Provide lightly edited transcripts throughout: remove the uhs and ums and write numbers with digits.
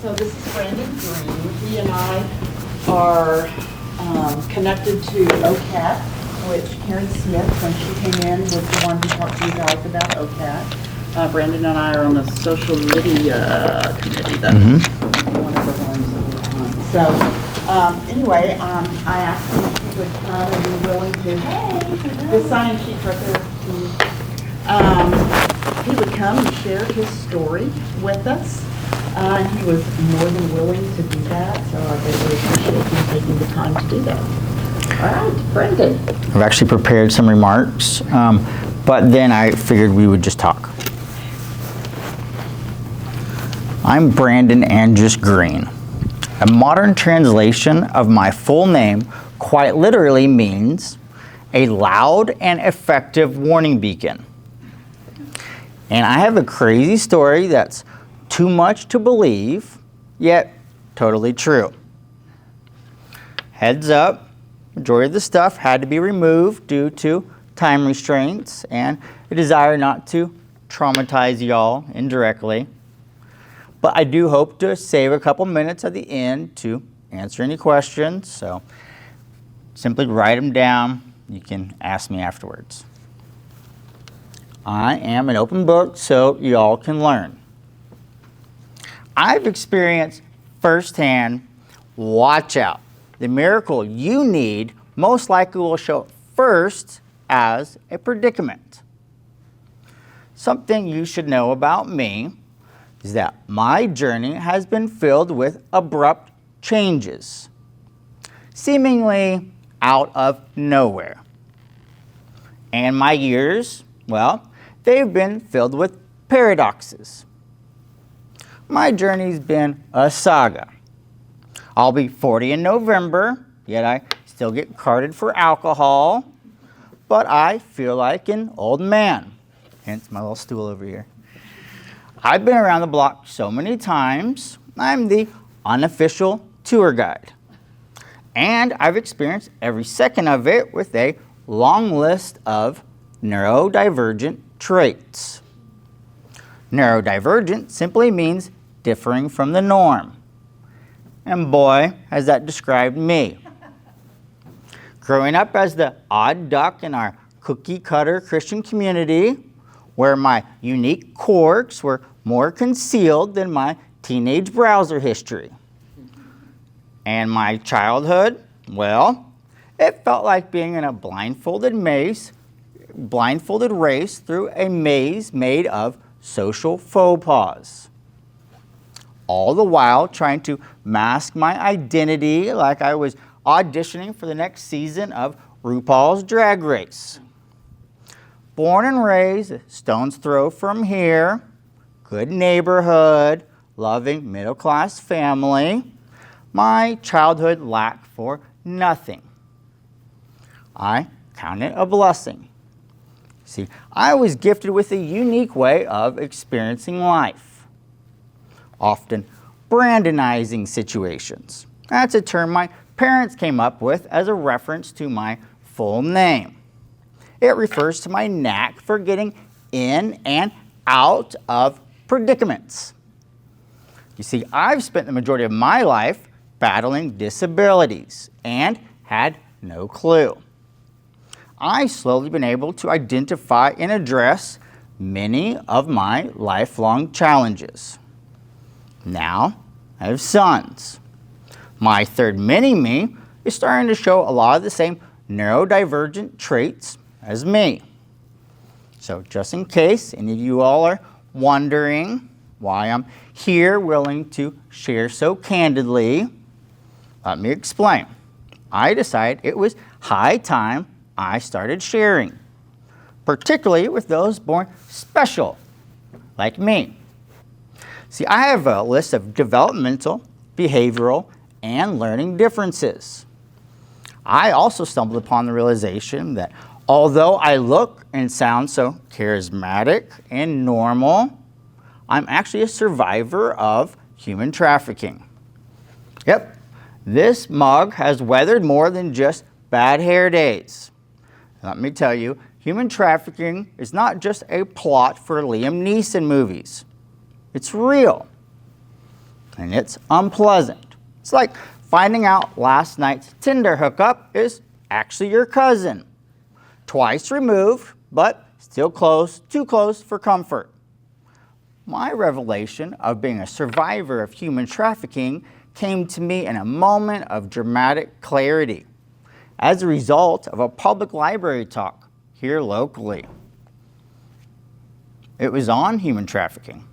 So this is Brandon Green. He and I are connected to OCAT, which Karen Smith, when she came in, was the one who talked to you guys about OCAT. Brandon and I are on the social media committee. That's one of the ones that we're on. So anyway, I asked him if he would come and be willing to, the sign sheet right there. He would come and share his story with us. And he was more than willing to do that, so I really appreciate him taking the time to do that. All right, Brendan. I've actually prepared some remarks, but then I figured we would just talk. I'm Brandon Andrews Green. A modern translation of my full name quite literally means a loud and effective warning beacon. And I have a crazy story that's too much to believe, yet totally true. Heads up, majority of the stuff had to be removed due to time restraints and a desire not to traumatize y'all indirectly. But I do hope to save a couple minutes at the end to answer any questions, so simply write them down. You can ask me afterwards. I am an open book, so y'all can learn. I've experienced firsthand, watch out. The miracle you need most likely will show up first as a predicament. Something you should know about me is that my journey has been filled with abrupt changes, seemingly out of nowhere. And my years, well, they've been filled with paradoxes. My journey's been a saga. I'll be 40 in November, yet I still get carded for alcohol, but I feel like an old man, hence my little stool over here. I've been around the block so many times, I'm the unofficial tour guide. And I've experienced every second of it with a long list of neurodivergent traits. Neurodivergent simply means differing from the norm. And boy, has that described me. Growing up as the odd duck in our cookie-cutter Christian community, where my unique quirks were more concealed than my teenage browser history. And my childhood, well, it felt like being in a blindfolded race through a maze made of social faux pas. All the while trying to mask my identity like I was auditioning for the next season of RuPaul's Drag Race. Born and raised a stone's throw from here, good neighborhood, loving middle-class family, my childhood lacked for nothing. I count it a blessing. See, I was gifted with a unique way of experiencing life. Often Brandonizing situations. That's a term my parents came up with as a reference to my full name. It refers to my knack for getting in and out of predicaments. You see, I've spent the majority of my life battling disabilities and had no clue. I've slowly been able to identify and address many of my lifelong challenges. Now, I have sons. My third mini-me is starting to show a lot of the same neurodivergent traits as me. So just in case any of you all are wondering why I'm here willing to share so candidly, let me explain. I decided it was high time I started sharing, particularly with those born special, like me. See, I have a list of developmental, behavioral, and learning differences. I also stumbled upon the realization that although I look and sound so charismatic and normal, I'm actually a survivor of human trafficking. Yep, this mug has weathered more than just bad hair days. Let me tell you, human trafficking is not just a plot for Liam Neeson movies. It's real. and it's unpleasant. It's like finding out last night's Tinder hookup is actually your cousin. Twice removed, but still close, too close for comfort. My revelation of being a survivor of human trafficking came to me in a moment of dramatic clarity as a result of a public library talk here locally. It was on human trafficking,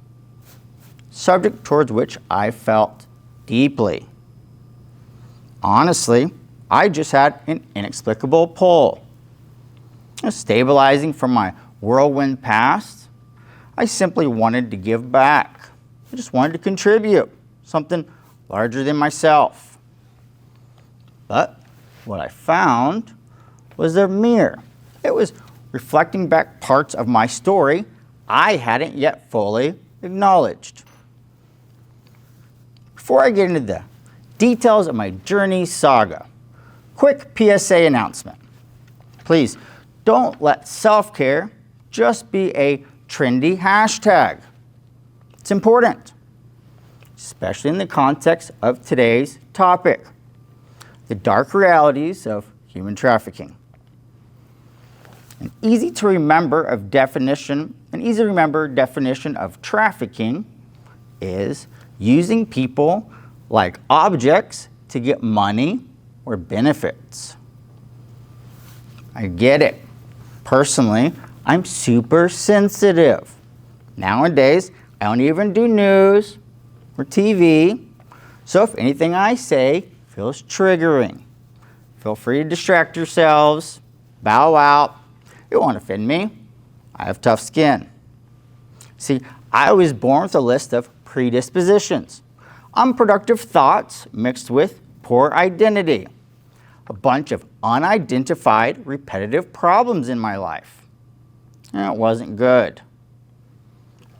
subject towards which I felt deeply. Honestly, I just had an inexplicable pull. Stabilizing from my whirlwind past, I simply wanted to give back. I just wanted to contribute something larger than myself. But what I found was a mirror. It was reflecting back parts of my story I hadn't yet fully acknowledged. Before I get into the details of my journey saga, quick PSA announcement. Please don't let self-care just be a trendy hashtag. It's important, especially in the context of today's topic, the dark realities of human trafficking. An easy to remember definition of trafficking is using people like objects to get money or benefits. I get it. Personally, I'm super sensitive. Nowadays, I don't even do news or TV, so if anything I say feels triggering, feel free to distract yourselves, bow out. It won't offend me. I have tough skin. See, I was born with a list of predispositions, unproductive thoughts mixed with poor identity, a bunch of unidentified repetitive problems in my life. And it wasn't good.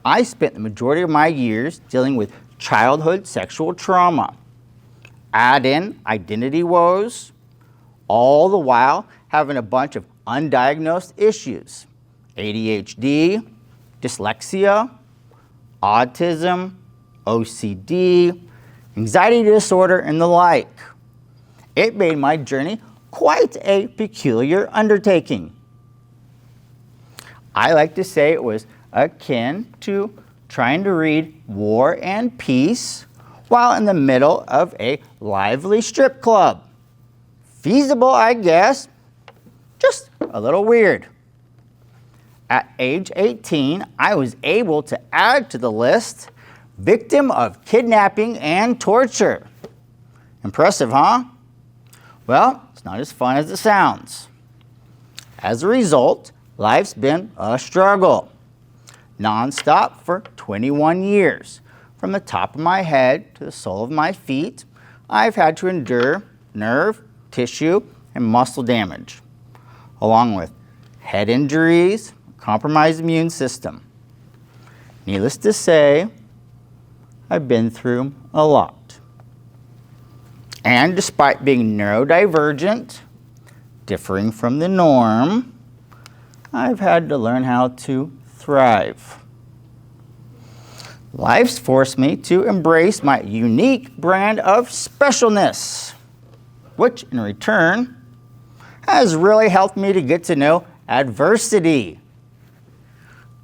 I spent the majority of my years dealing with childhood sexual trauma. Add in identity woes, all the while having a bunch of undiagnosed issues, ADHD, dyslexia, autism, OCD, anxiety disorder, and the like. It made my journey quite a peculiar undertaking. I like to say it was akin to trying to read War and Peace while in the middle of a lively strip club. Feasible, I guess, just a little weird. At age 18, I was able to add to the list, victim of kidnapping and torture. Impressive, huh? Well, it's not as fun as it sounds. As a result, life's been a struggle, nonstop for 21 years. From the top of my head to the sole of my feet, I've had to endure nerve, tissue, and muscle damage, along with head injuries, compromised immune system. Needless to say, I've been through a lot. And despite being neurodivergent, differing from the norm, I've had to learn how to thrive. Life's forced me to embrace my unique brand of specialness, which in return has really helped me to get to know adversity.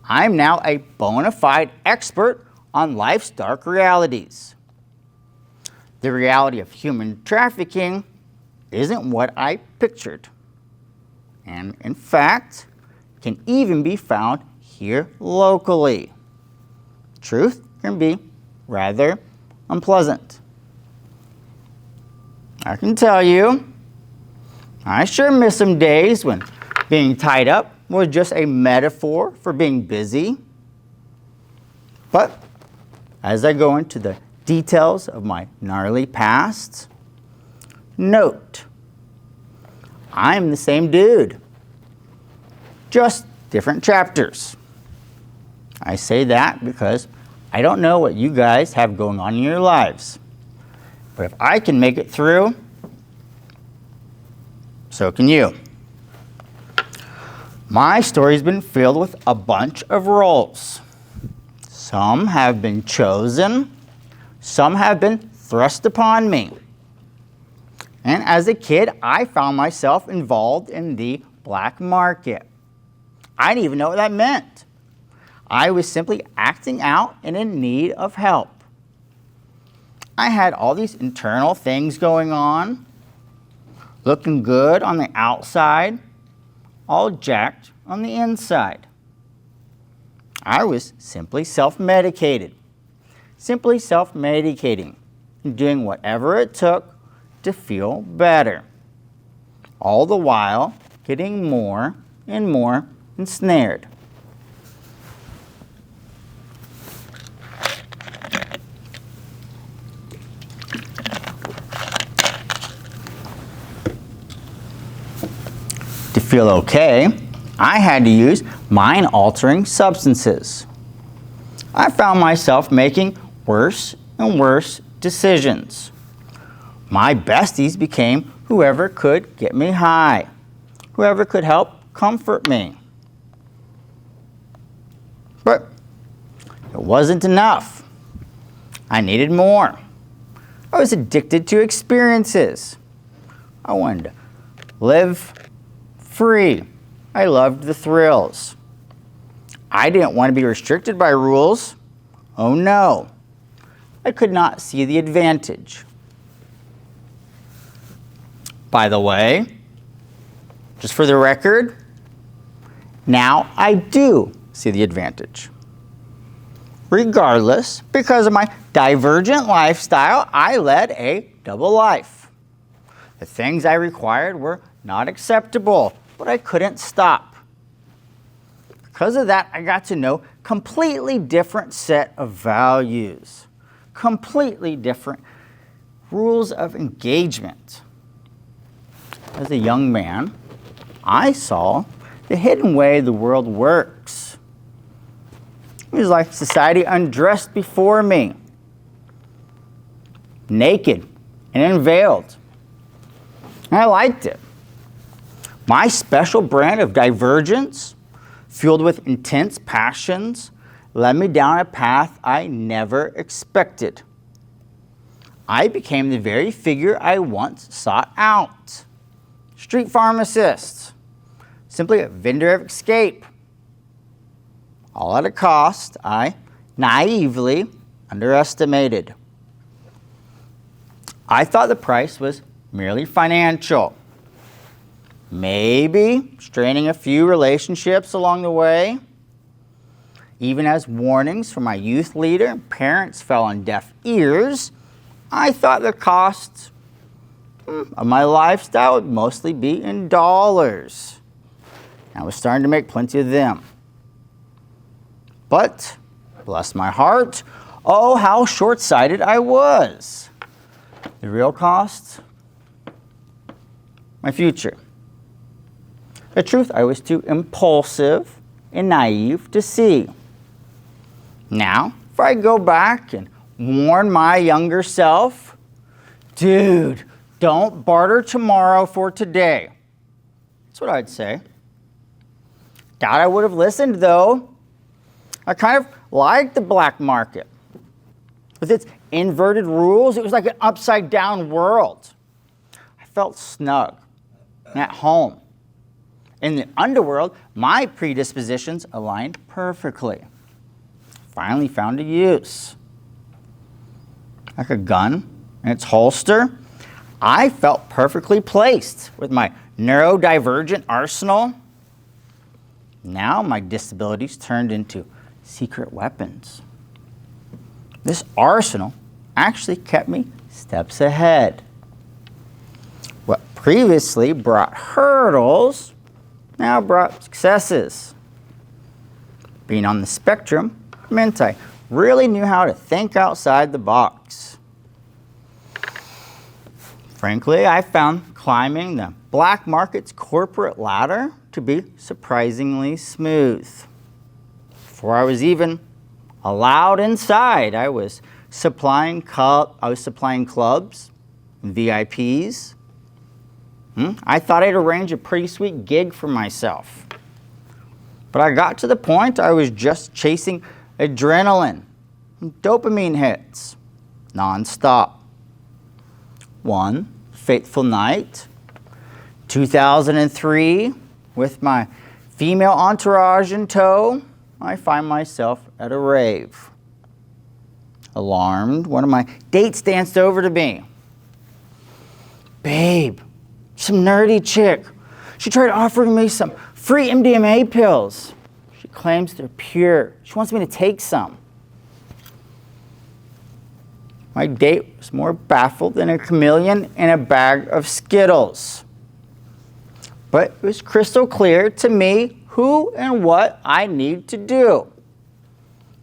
I'm now a bona fide expert on life's dark realities. The reality of human trafficking isn't what I pictured, and in fact, can even be found here locally. Truth can be rather unpleasant. I can tell you, I sure miss some days when being tied up was just a metaphor for being busy. But as I go into the details of my gnarly past, note, I'm the same dude, just different chapters. I say that because I don't know what you guys have going on in your lives. But if I can make it through, so can you. My story's been filled with a bunch of roles. Some have been chosen, Some have been thrust upon me. And as a kid, I found myself involved in the black market. I didn't even know what that meant. I was simply acting out and in need of help. I had all these internal things going on, looking good on the outside, all jacked on the inside. I was simply self-medicating, doing whatever it took to feel better, all the while getting more and more ensnared. To feel okay, I had to use mind-altering substances. I found myself making worse and worse decisions. My besties became whoever could get me high, whoever could help comfort me. But it wasn't enough. I needed more. I was addicted to experiences. I wanted to live free. I loved the thrills. I didn't want to be restricted by rules. Oh no. I could not see the advantage. By the way, just for the record, now I do see the advantage. Regardless, because of my divergent lifestyle, I led a double life. The things I required were not acceptable, but I couldn't stop. Because of that, I got to know completely different set of values, completely different rules of engagement. As a young man, I saw the hidden way the world works. It was like society undressed before me, naked and unveiled. And I liked it. My special brand of divergence, fueled with intense passions, led me down a path I never expected. I became the very figure I once sought out. Street pharmacist, simply a vendor of escape. All at a cost I naively underestimated. I thought the price was merely financial. Maybe straining a few relationships along the way. Even as warnings from my youth leader and parents fell on deaf ears, I thought the cost of my lifestyle would mostly be in dollars. I was starting to make plenty of them. But, bless my heart, oh, how short-sighted I was. The real cost? My future. The truth I was too impulsive and naive to see. Now, if I go back and warn my younger self, dude, don't barter tomorrow for today. That's what I'd say. Doubt I would have listened, though. I kind of liked the black market. With its inverted rules, it was like an upside-down world. I felt snug and at home. In the underworld, my predispositions aligned perfectly. Finally found a use. Like a gun in its holster, I felt perfectly placed with my neurodivergent arsenal. Now my disabilities turned into secret weapons. This arsenal actually kept me steps ahead. What previously brought hurdles now brought successes. Being on the spectrum meant I really knew how to think outside the box. Frankly, I found climbing the black market's corporate ladder to be surprisingly smooth. Before I was even allowed inside, I was supplying clubs, VIPs. I thought I'd arrange a pretty sweet gig for myself. But I got to the point I was just chasing adrenaline, dopamine hits. nonstop. One fateful night, 2003, with my female entourage in tow, I find myself at a rave. Alarmed, one of my dates danced over to me. "Babe, some nerdy chick. She tried offering me some free MDMA pills. She claims they're pure. She wants me to take some." My date was more baffled than a chameleon in a bag of Skittles. But it was crystal clear to me who and what I need to do.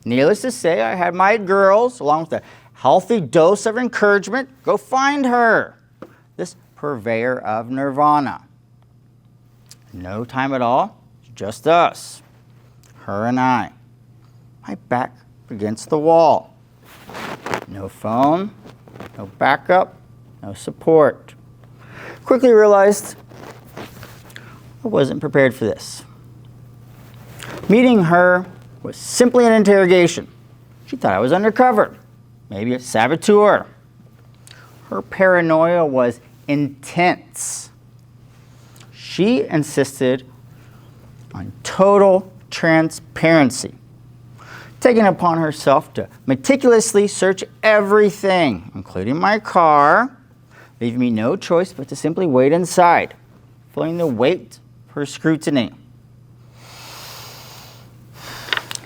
Needless to say, I had my girls, along with a healthy dose of encouragement, go find her, this purveyor of nirvana. No time at all, just us, her and I. My back against the wall. No phone, no backup, no support. Quickly realized I wasn't prepared for this. Meeting her was simply an interrogation. She thought I was undercover, maybe a saboteur. Her paranoia was intense. She insisted on total transparency, taking it upon herself to meticulously search everything, including my car, leaving me no choice but to simply wait inside, feeling the weight of her scrutiny.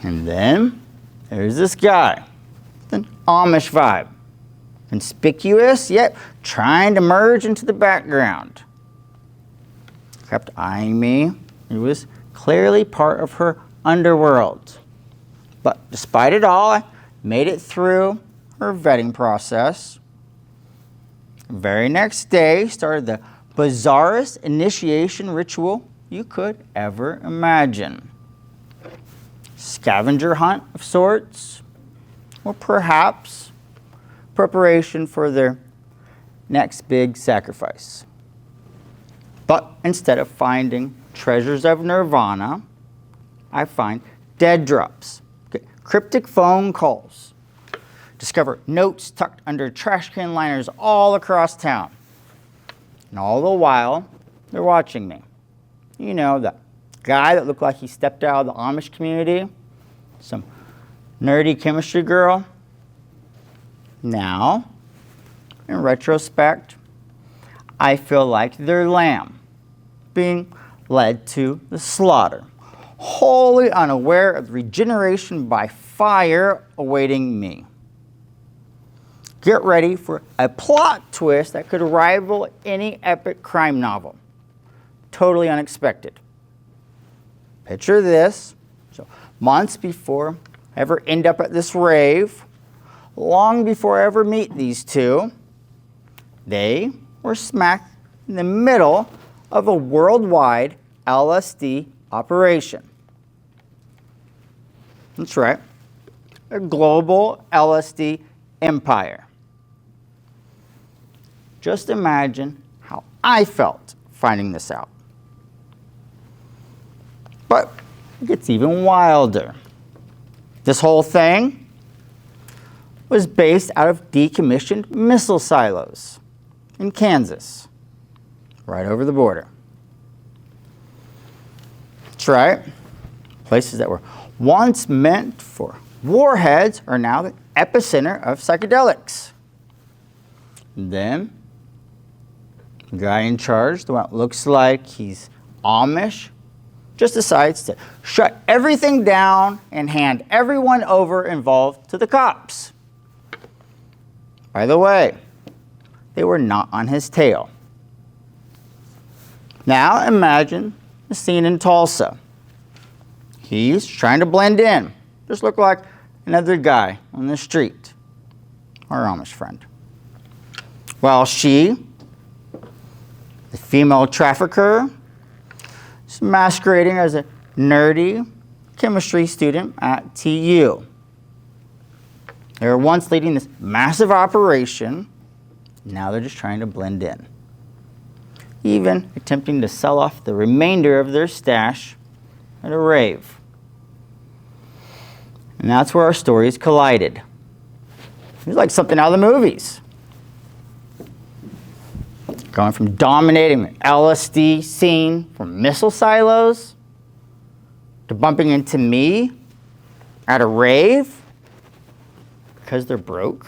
And then there's this guy with an Amish vibe, conspicuous yet trying to merge into the background. Kept eyeing me. He was clearly part of her underworld. But despite it all, I made it through her vetting process. The very next day started the bizarrest initiation ritual you could ever imagine. Scavenger hunt of sorts, or perhaps preparation for their next big sacrifice. But instead of finding treasures of nirvana, I find dead drops, cryptic phone calls, discover notes tucked under trash can liners all across town. And all the while, they're watching me. You know, the guy that looked like he stepped out of the Amish community, some nerdy chemistry girl. Now, in retrospect, I feel like they're lamb, being led to the slaughter, wholly unaware of the regeneration by fire awaiting me. Get ready for a plot twist that could rival any epic crime novel. Totally unexpected. Picture this. So, months before I ever end up at this rave, long before I ever meet these two, they were smack in the middle of a worldwide LSD operation. That's right, a global LSD empire. Just imagine how I felt finding this out. But it gets even wilder. This whole thing was based out of decommissioned missile silos in Kansas, right over the border. That's right. Places that were once meant for warheads are now the epicenter of psychedelics. And then the guy in charge, the one that looks like he's Amish, just decides to shut everything down and hand everyone over involved to the cops. By the way, they were not on his tail. Now imagine the scene in Tulsa. He's trying to blend in, just look like another guy on the street, our Amish friend. While she, the female trafficker, is masquerading as a nerdy chemistry student at TU. They were once leading this massive operation. Now they're just trying to blend in, even attempting to sell off the remainder of their stash at a rave. And that's where our stories collided. He was like something out of the movies. Going from dominating the LSD scene from missile silos to bumping into me at a rave because they're broke.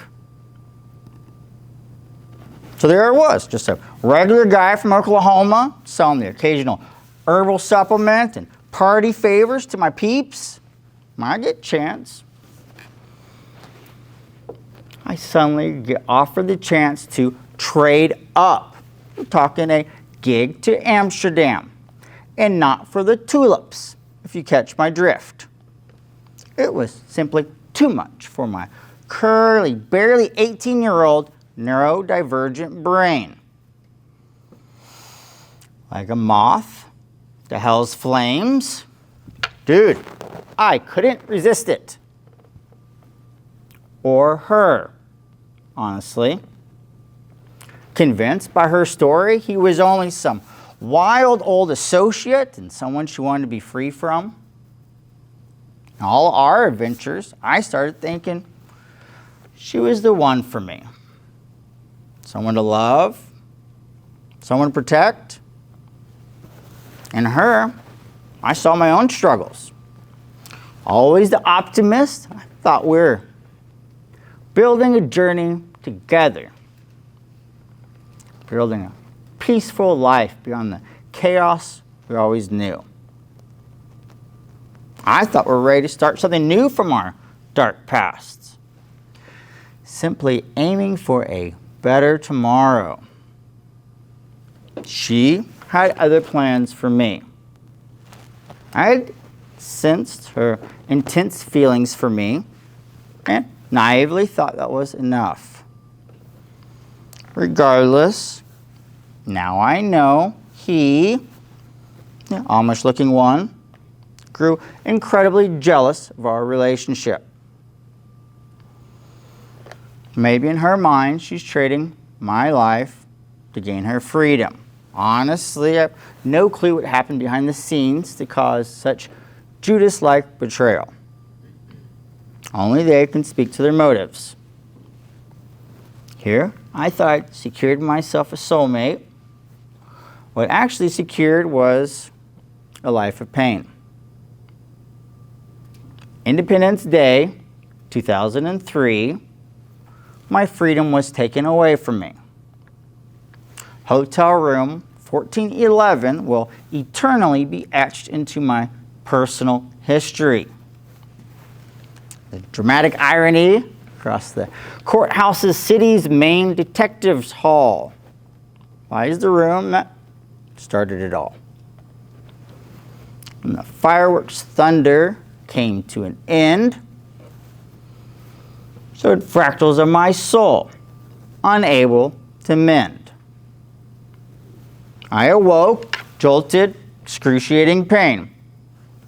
So there I was, just a regular guy from Oklahoma selling the occasional herbal supplement and party favors to my peeps. I get a chance. I suddenly get offered the chance to trade up. I'm talking a gig to Amsterdam, and not for the tulips, if you catch my drift. It was simply too much for my curly, barely 18-year-old neurodivergent brain. Like a moth to hell's flames, dude, I couldn't resist it. Or her, honestly. Convinced by her story he was only some wild old associate and someone she wanted to be free from. In all our adventures, I started thinking she was the one for me. Someone to love, someone to protect. In her, I saw my own struggles. Always the optimist, I thought we're building a journey together. Building a peaceful life beyond the chaos we always knew. I thought we were ready to start something new from our dark pasts. Simply aiming for a better tomorrow. She had other plans for me. I had sensed her intense feelings for me and naively thought that was enough. Regardless, now I know he, the Amish-looking one, grew incredibly jealous of our relationship. Maybe in her mind, she's trading my life to gain her freedom. Honestly, I have no clue what happened behind the scenes to cause such Judas-like betrayal. Only they can speak to their motives. Here, I thought I'd secured myself a soulmate. What actually secured was a life of pain. Independence Day, 2003, my freedom was taken away from me. Hotel room 1411 will eternally be etched into my personal history. The dramatic irony across the courthouse's city's main detectives hall lies the room that started it all. When the fireworks thunder came to an end, so did fractals of my soul, unable to mend. I awoke, jolted, excruciating pain,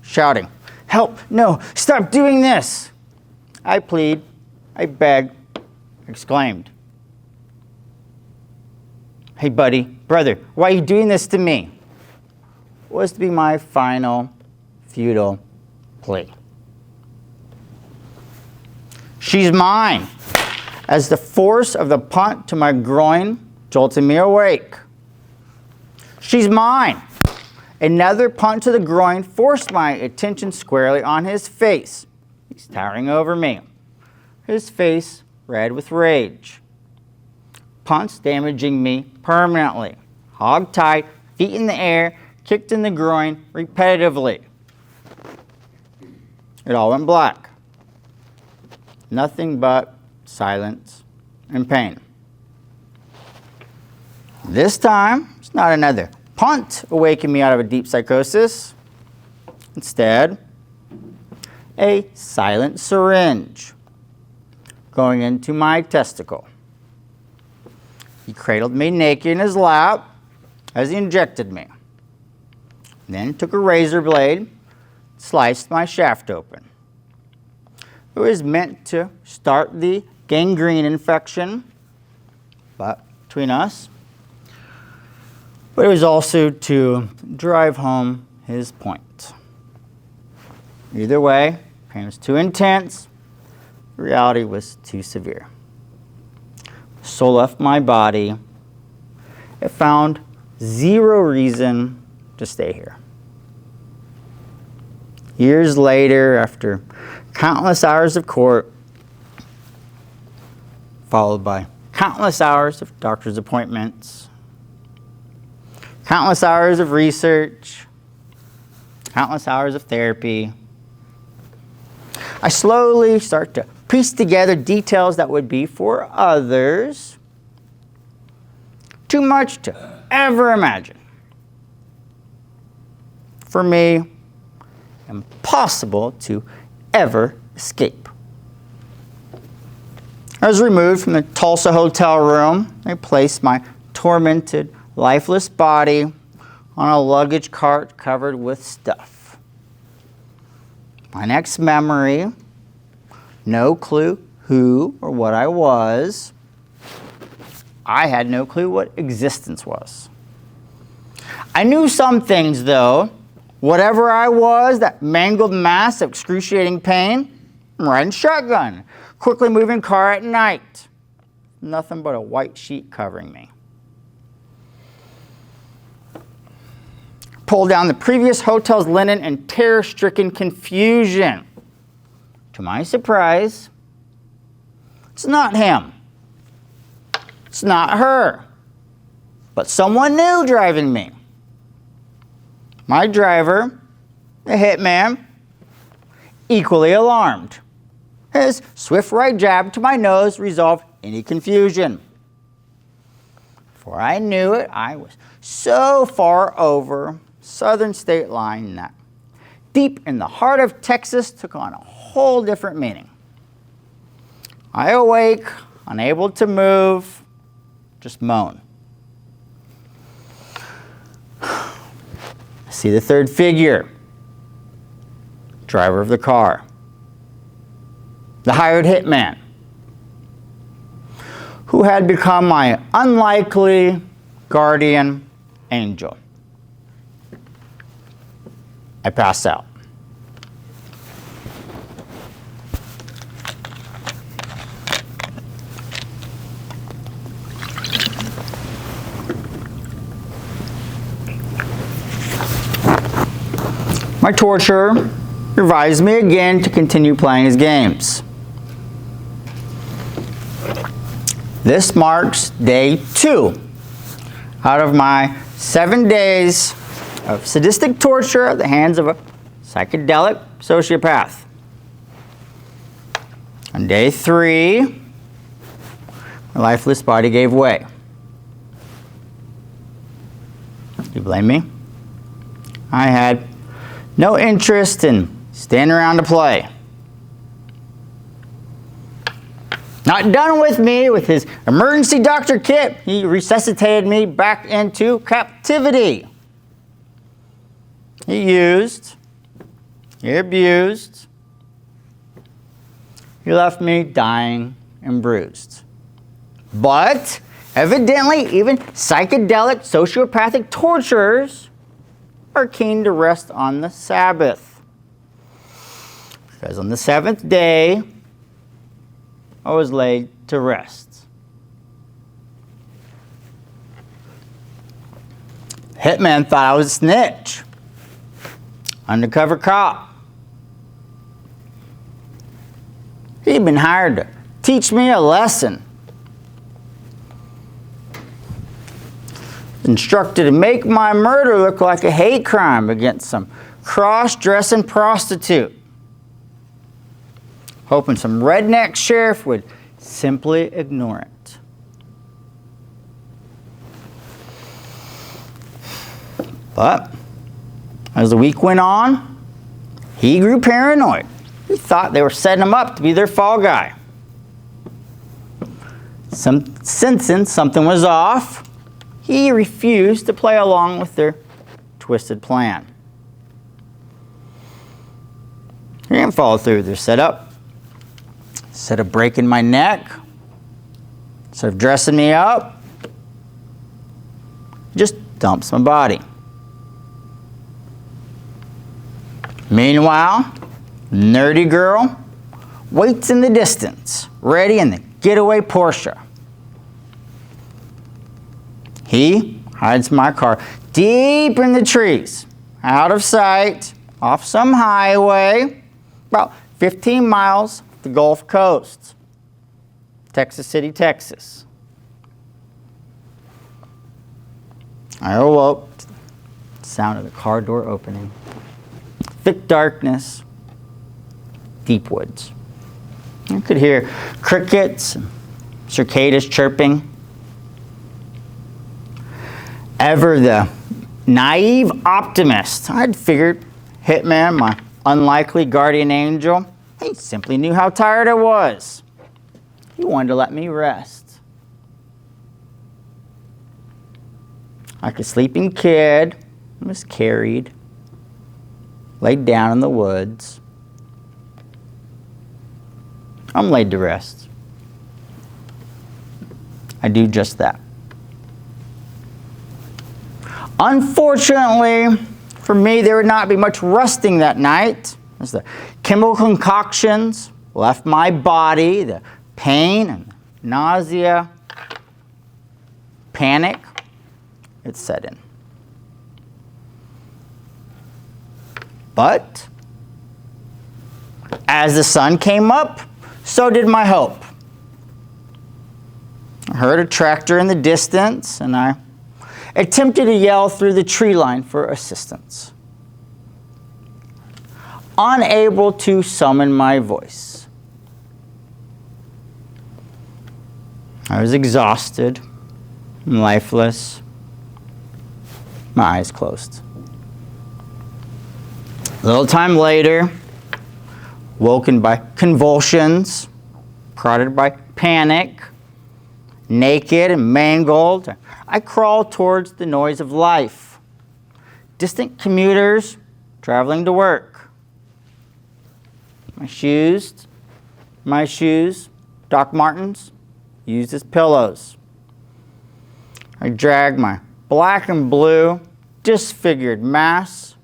shouting, "Help! No! Stop doing this!" I plead, I beg, exclaimed. "Hey buddy, brother, why are you doing this to me?" Was to be my final, futile plea. "She's mine," as the force of the punt to my groin jolted me awake. "She's mine." Another punt to the groin forced my attention squarely on his face. He's towering over me, his face red with rage. Punts damaging me permanently. Hog-tied, feet in the air, kicked in the groin repetitively. It all went black. Nothing but silence and pain. This time, it's not another punt awakened me out of a deep psychosis. Instead, a silent syringe going into my testicle. He cradled me naked in his lap as he injected me. Then took a razor blade, sliced my shaft open. It was meant to start the gangrene infection, but between us, but it was also to drive home his point. Either way, pain was too intense, reality was too severe. soul left my body, it found zero reason to stay here. Years later, after countless hours of court, followed by countless hours of doctor's appointments, countless hours of research, countless hours of therapy, I slowly start to piece together details that would be for others too much to ever imagine. For me, impossible to ever escape. I was removed from the Tulsa hotel room. They placed my tormented, lifeless body on a luggage cart covered with stuff. My next memory, no clue who or what I was. I had no clue what existence was. I knew some things though. Whatever I was, that mangled mass of excruciating pain, I'm riding shotgun, quickly moving car at night. Nothing but a white sheet covering me. Pulled down the previous hotel's linen in terror-stricken confusion. To my surprise, it's not him. It's not her. But someone new driving me. My driver, the hitman, equally alarmed. His swift right jab to my nose resolved any confusion. Before I knew it, I was so far over southern state line that deep in the heart of Texas took on a whole different meaning. I awake, unable to move, just moan. I see the third figure, driver of the car, the hired hitman, who had become my unlikely guardian angel. I pass out. My torturer revives me again to continue playing his games. This marks day 2 out of my 7 days of sadistic torture at the hands of a psychedelic sociopath. On day 3, my lifeless body gave way. You blame me? I had no interest in standing around to play. Not done with me with his emergency doctor kit, he resuscitated me back into captivity. He used, he abused, he left me dying and bruised. But evidently, even psychedelic sociopathic torturers are keen to rest on the Sabbath. Because on the 7th day, I was laid to rest. Hitman thought I was a snitch. Undercover cop. He'd been hired to teach me a lesson. Instructed to make my murder look like a hate crime against some cross-dressing prostitute. Hoping some redneck sheriff would simply ignore it. But as the week went on, he grew paranoid. He thought they were setting him up to be their fall guy. Sensing something was off, he refused to play along with their twisted plan. He didn't follow through with their setup. Instead of breaking my neck, instead of dressing me up, just dumps my body. Meanwhile, nerdy girl waits in the distance, ready in the getaway Porsche. He hides my car deep in the trees, out of sight, off some highway, about 15 miles off the Gulf Coast, Texas City, Texas. I awoke to the sound of the car door opening. Thick darkness, deep woods. I could hear crickets and cicadas chirping. Ever the naive optimist, I'd figured Hitman, my unlikely guardian angel, he simply knew how tired I was. He wanted to let me rest. Like a sleeping kid, I was carried, laid down in the woods. I'm laid to rest. I do just that. Unfortunately, for me, there would not be much resting that night, as the chemical concoctions left my body, the pain and nausea, panic, it set in. But as the sun came up, so did my hope. I heard a tractor in the distance, and I attempted to yell through the tree line for assistance. Unable to summon my voice. I was exhausted, lifeless, my eyes closed. A little time later, woken by convulsions, prodded by panic, naked and mangled, I crawled towards the noise of life. Distant commuters traveling to work. My shoes, Doc Martens, used as pillows. I dragged my black and blue, disfigured mass,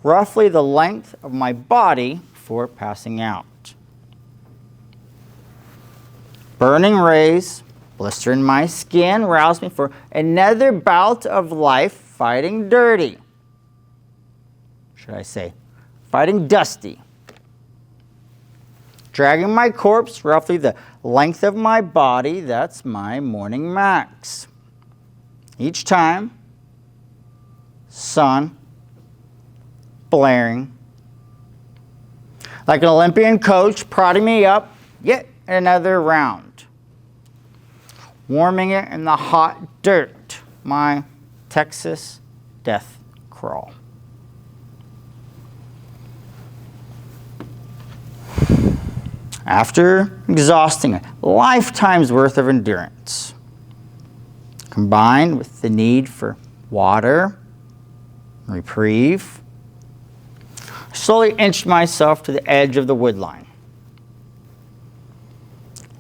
roughly the length of my body, before passing out. Burning rays, blistering my skin, roused me for another bout of life fighting dirty. Should I say, fighting dusty. Dragging my corpse roughly the length of my body, that's my morning max. Each time, sun blaring. Like an Olympian coach prodding me up, yet another round. Warming it in the hot dirt, my Texas death crawl. After exhausting a lifetime's worth of endurance, combined with the need for water, reprieve, I slowly inched myself to the edge of the woodline,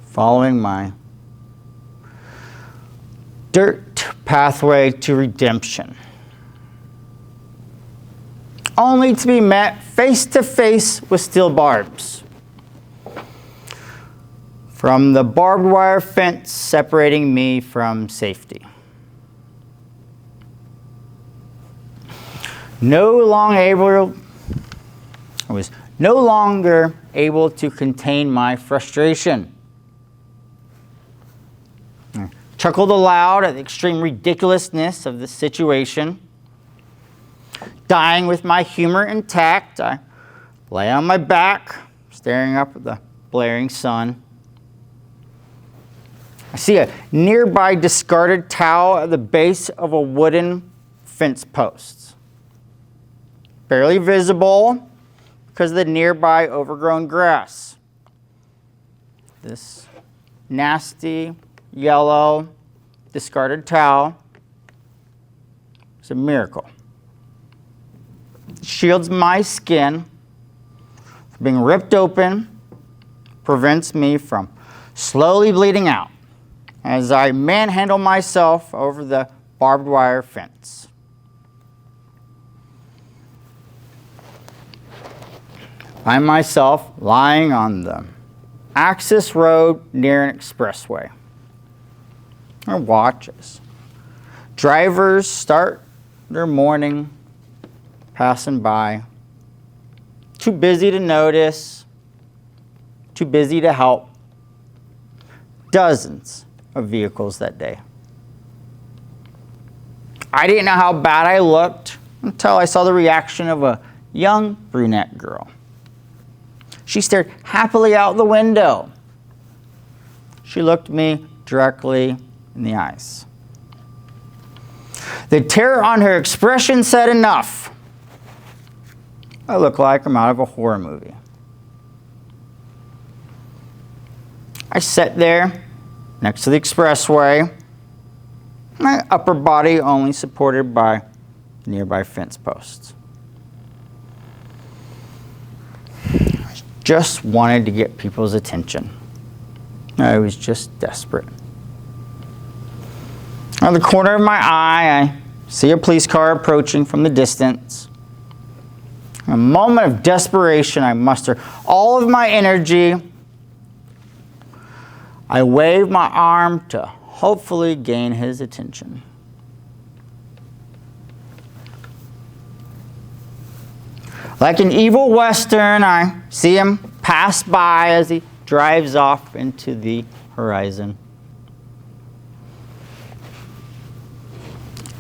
following my dirt pathway to redemption, only to be met face to face with steel barbs from the barbed wire fence separating me from safety. I was no longer able to contain my frustration. I chuckled aloud at the extreme ridiculousness of the situation. Dying with my humor intact, I lay on my back, staring up at the blaring sun. I see a nearby discarded towel at the base of a wooden fence post. Barely visible because of the nearby overgrown grass. This nasty, yellow, discarded towel is a miracle. It shields my skin from being ripped open, prevents me from slowly bleeding out as I manhandle myself over the barbed wire fence. I find myself lying on the access road near an expressway. I watch as Drivers start their morning passing by. Too busy to notice, too busy to help. Dozens of vehicles that day. I didn't know how bad I looked until I saw the reaction of a young brunette girl. She stared happily out the window. She looked me directly in the eyes. The terror on her expression said enough. I look like I'm out of a horror movie. I sat there next to the expressway, my upper body only supported by nearby fence posts. I just wanted to get people's attention. I was just desperate. Out of the corner of my eye, I see a police car approaching from the distance. In a moment of desperation, I muster all of my energy. I wave my arm to hopefully gain his attention. Like an evil Western, I see him pass by as he drives off into the horizon.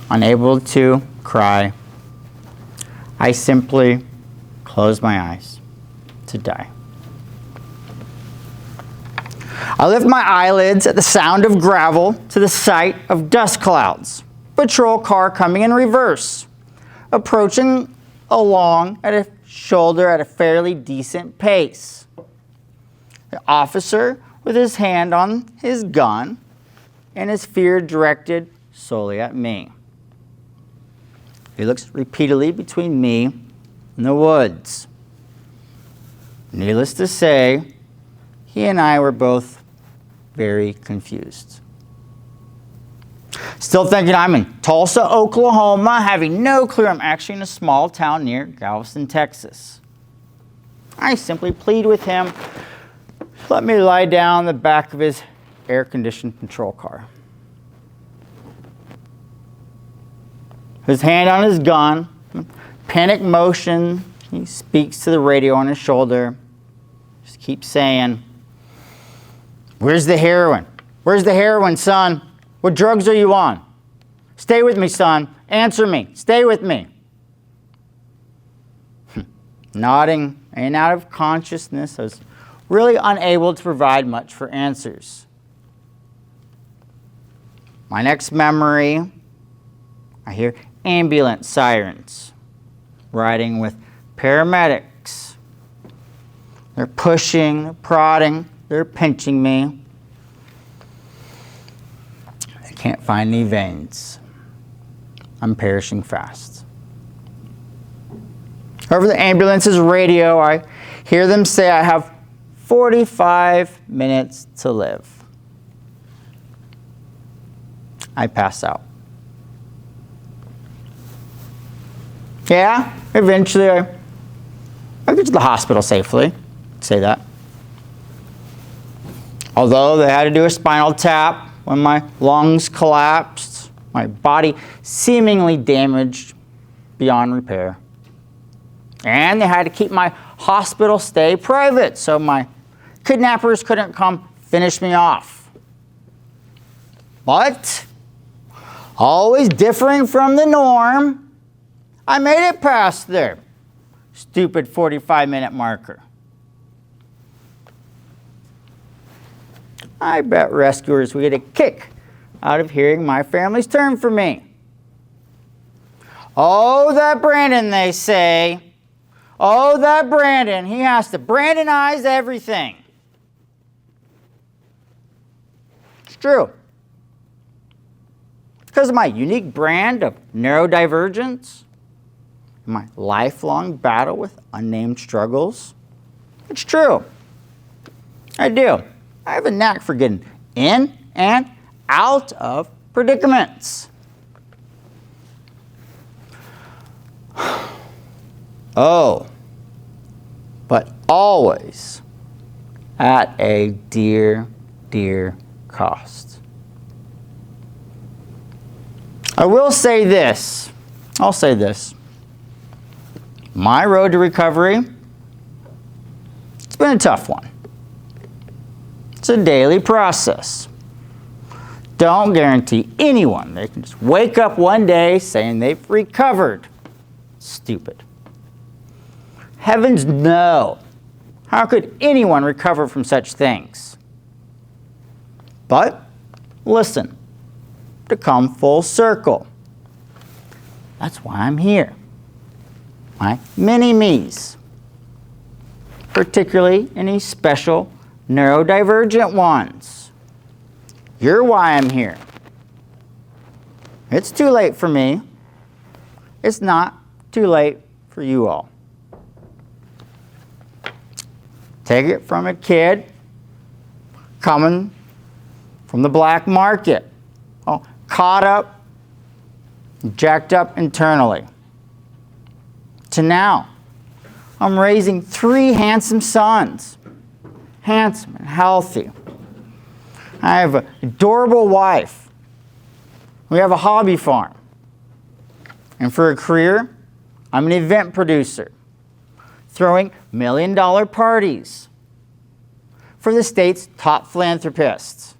Unable to cry, I simply close my eyes to die. I lift my eyelids at the sound of gravel to the sight of dust clouds. Patrol car coming in reverse, approaching along at a shoulder at a fairly decent pace. The officer with his hand on his gun and his fear directed solely at me. He looks repeatedly between me and the woods. Needless to say, he and I were both very confused. Still thinking I'm in Tulsa, Oklahoma, having no clue I'm actually in a small town near Galveston, Texas. I simply plead with him, let me lie down in the back of his air-conditioned patrol car. His hand on his gun, panic motion, he speaks to the radio on his shoulder. Just keeps saying, "Where's the heroin? Where's the heroin, son? What drugs are you on? Stay with me, son. Answer me. Stay with me." Nodding and out of consciousness, I was really unable to provide much for answers. My next memory, I hear ambulance sirens riding with paramedics. They're pushing, they're prodding, they're pinching me. I can't find any veins. I'm perishing fast. Over the ambulance's radio, I hear them say I have 45 minutes to live. I pass out. Yeah, eventually I get to the hospital safely. Say that. Although they had to do a spinal tap when my lungs collapsed, my body seemingly damaged beyond repair. And they had to keep my hospital stay private so my kidnappers couldn't come finish me off. But, always differing from the norm, I made it past their stupid 45-minute marker. I bet rescuers would get a kick out of hearing my family's turn for me. Oh, that Brandon, they say. Oh, that Brandon. He has to Brandonize everything. It's true. Because of my unique brand of neurodivergence, my lifelong battle with unnamed struggles. It's true. I do. I have a knack for getting in and out of predicaments. Oh, but always at a dear, dear cost. I will say this. I'll say this. My road to recovery, it's been a tough one. It's a daily process. Don't guarantee anyone they can just wake up one day saying they've recovered. Stupid. Heavens no. How could anyone recover from such things? But listen, to come full circle, that's why I'm here. My mini-me's, particularly any special neurodivergent ones. You're why I'm here. It's too late for me. It's not too late for you all. Take it from a kid coming from the black market, all caught up, jacked up internally, to now, I'm raising 3 handsome sons, handsome and healthy. I have an adorable wife. We have a hobby farm. And for a career, I'm an event producer, throwing million-dollar parties for the state's top philanthropists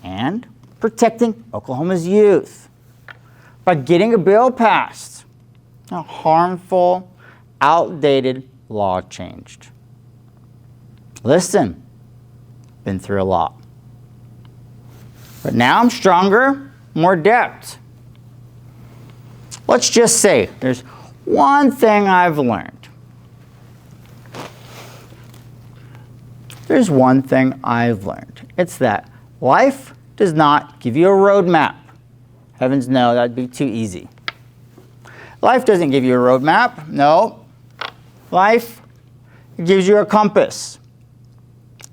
and protecting Oklahoma's youth by getting a bill passed, a harmful, outdated law changed. Listen, been through a lot. But now I'm stronger, more adept. Let's just say there's one thing I've learned. There's one thing I've learned. It's that life does not give you a roadmap. Heavens no, that'd be too easy. Life doesn't give you a roadmap. No. Life gives you a compass.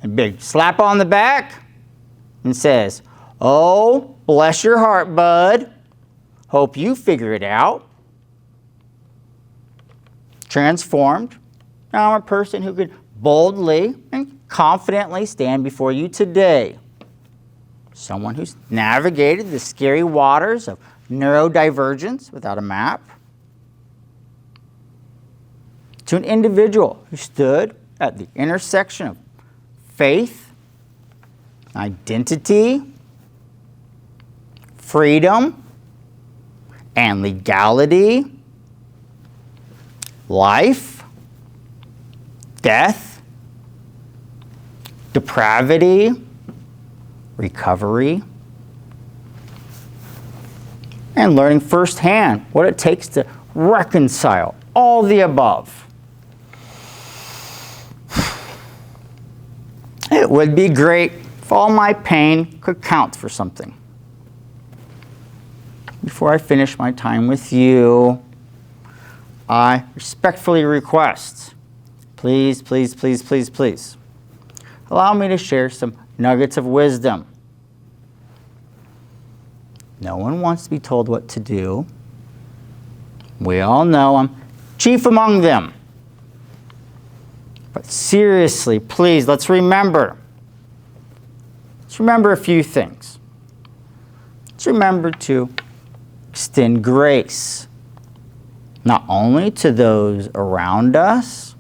A big slap on the back and says, "Oh, bless your heart, bud. Hope you figure it out." Transformed. Now I'm a person who can boldly and confidently stand before you today. Someone who's navigated the scary waters of neurodivergence without a map. To an individual who stood at the intersection of faith, identity, freedom, and legality, life, death, depravity, recovery, and learning firsthand what it takes to reconcile all the above. It would be great if all my pain could count for something. Before I finish my time with you, I respectfully request, please, please, please, please, please, allow me to share some nuggets of wisdom. No one wants to be told what to do. We all know I'm chief among them. But seriously, please, let's remember a few things. Let's remember to extend grace, not only to those around us,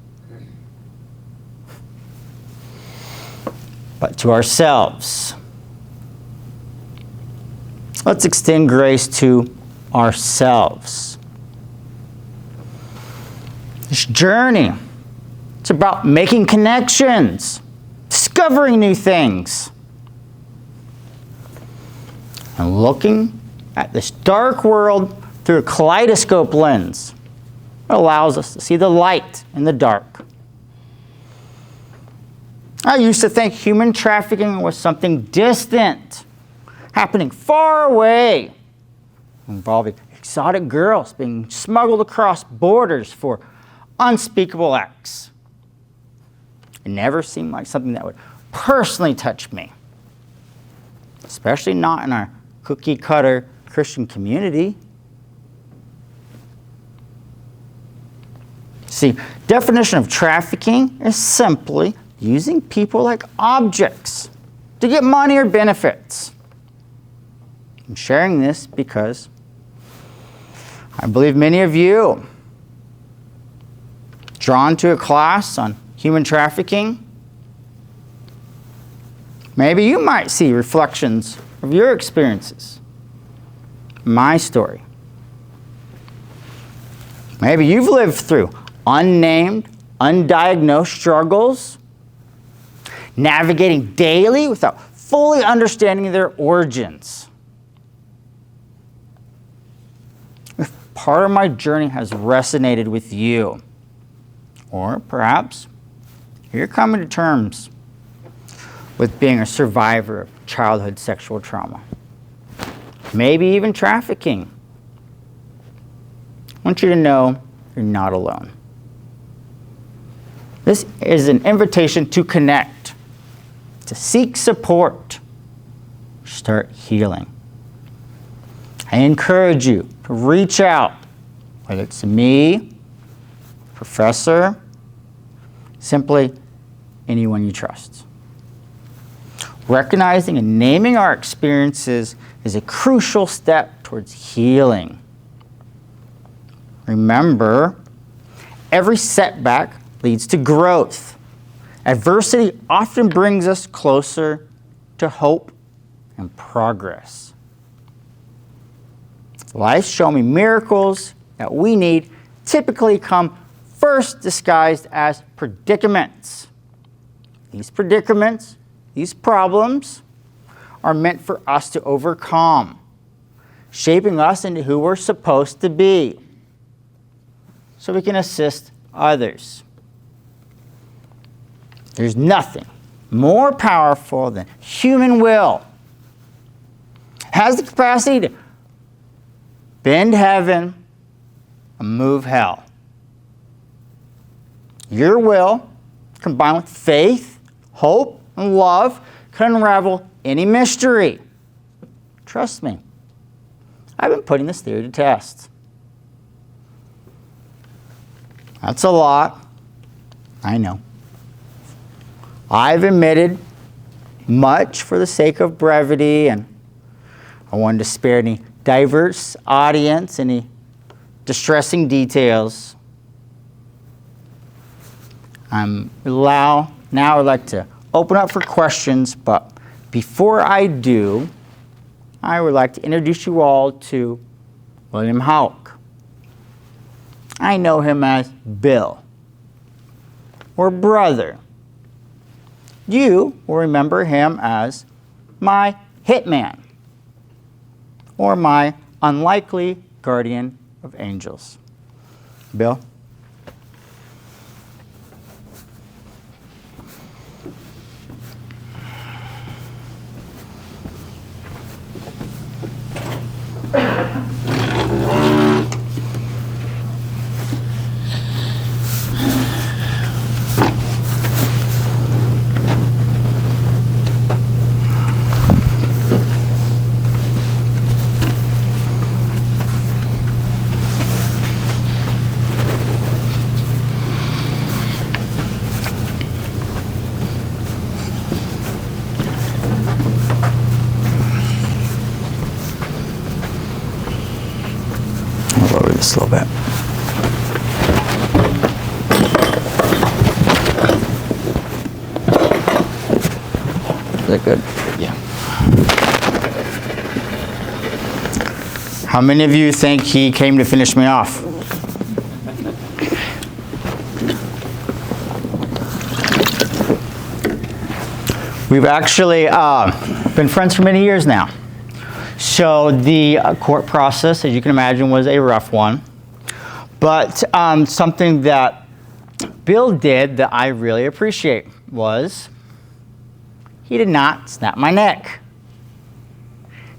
but to ourselves. Let's extend grace to ourselves. This journey, it's about making connections, discovering new things, and looking at this dark world through a kaleidoscope lens. It allows us to see the light in the dark. I used to think human trafficking was something distant, happening far away, involving exotic girls being smuggled across borders for unspeakable acts. It never seemed like something that would personally touch me, especially not in our cookie-cutter Christian community. See, definition of trafficking is simply using people like objects to get money or benefits. I'm sharing this because I believe many of you drawn to a class on human trafficking. Maybe you might see reflections of your experiences, my story. Maybe you've lived through unnamed, undiagnosed struggles, navigating daily without fully understanding their origins. If part of my journey has resonated with you, or perhaps you're coming to terms with being a survivor of childhood sexual trauma, maybe even trafficking, I want you to know you're not alone. This is an invitation to connect, to seek support, start healing. I encourage you to reach out, whether it's me, professor, simply anyone you trust. Recognizing and naming our experiences is a crucial step towards healing. Remember, every setback leads to growth. Adversity often brings us closer to hope and progress. Life's show me miracles that we need typically come first disguised as predicaments. These predicaments, these problems, are meant for us to overcome, shaping us into who we're supposed to be, so we can assist others. There's nothing more powerful than human will. It has the capacity to bend heaven and move hell. Your will, combined with faith, hope, and love, can unravel any mystery. Trust me, I've been putting this theory to test. That's a lot, I know. I've omitted much for the sake of brevity, and I wanted to spare any diverse audience any distressing details. Now I'd like to open up for questions, but before I do, I would like to introduce you all to William Houck. I know him as Bill, or brother. You will remember him as my hitman, or my unlikely guardian of angels. Bill? I'll lower this a little bit. Is that good? Yeah. How many of you think he came to finish me off? We've actually been friends for many years now. So the court process, as you can imagine, was a rough one. But something that Bill did that I really appreciate was he did not snap my neck.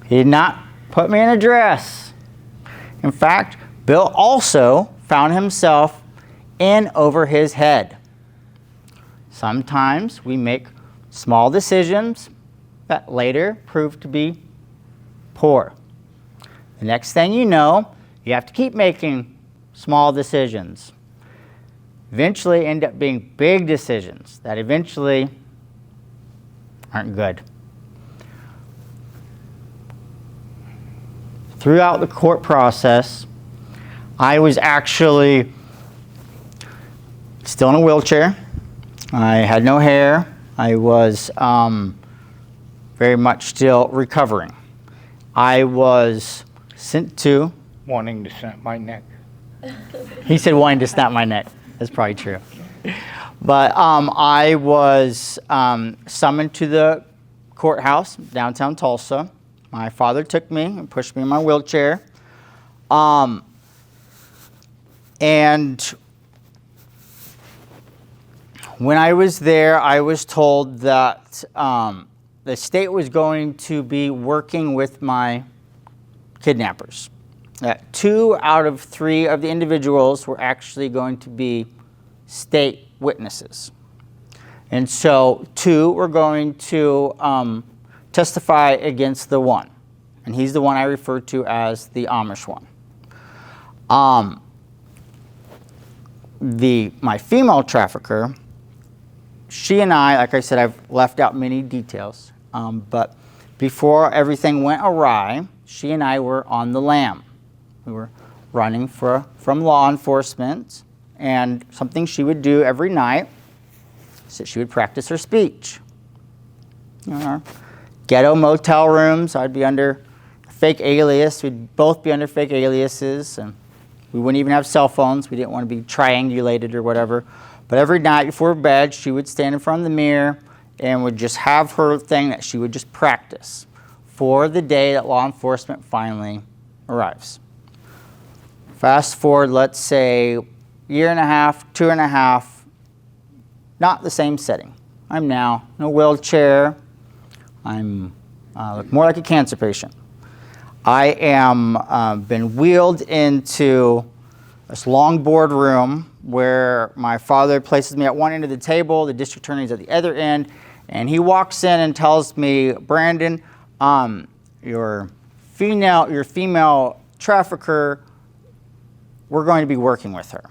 He did not put me in a dress. In fact, Bill also found himself in over his head. Sometimes we make small decisions that later prove to be poor. The next thing you know, you have to keep making small decisions. Eventually end up being big decisions that eventually aren't good. throughout the court process, I was actually still in a wheelchair. I had no hair. I was very much still recovering. I was sent to... Wanting to snap my neck. He said wanting to snap my neck. That's probably true. But I was summoned to the courthouse, downtown Tulsa. My father took me and pushed me in my wheelchair. And when I was there, I was told that the state was going to be working with my kidnappers. That 2 out of 3 of the individuals were actually going to be state witnesses. And so 2 were going to testify against the one. And he's the one I refer to as the Amish one. My female trafficker, she and I, like I said, I've left out many details, but before everything went awry, she and I were on the lam. We were running from law enforcement, and something she would do every night is that she would practice her speech. You know, our ghetto motel rooms, I'd be under a fake alias, we'd both be under fake aliases, and we wouldn't even have cell phones. We didn't want to be triangulated or whatever. But every night before bed, she would stand in front of the mirror and would just have her thing that she would just practice for the day that law enforcement finally arrives. Fast forward, let's say, 1.5 years, 2.5 years, not the same setting. I'm now in a wheelchair. I'm look more like a cancer patient. I am been wheeled into this long boardroom where my father places me at one end of the table, the district attorney's at the other end, and he walks in and tells me, Brandon, your female trafficker, we're going to be working with her.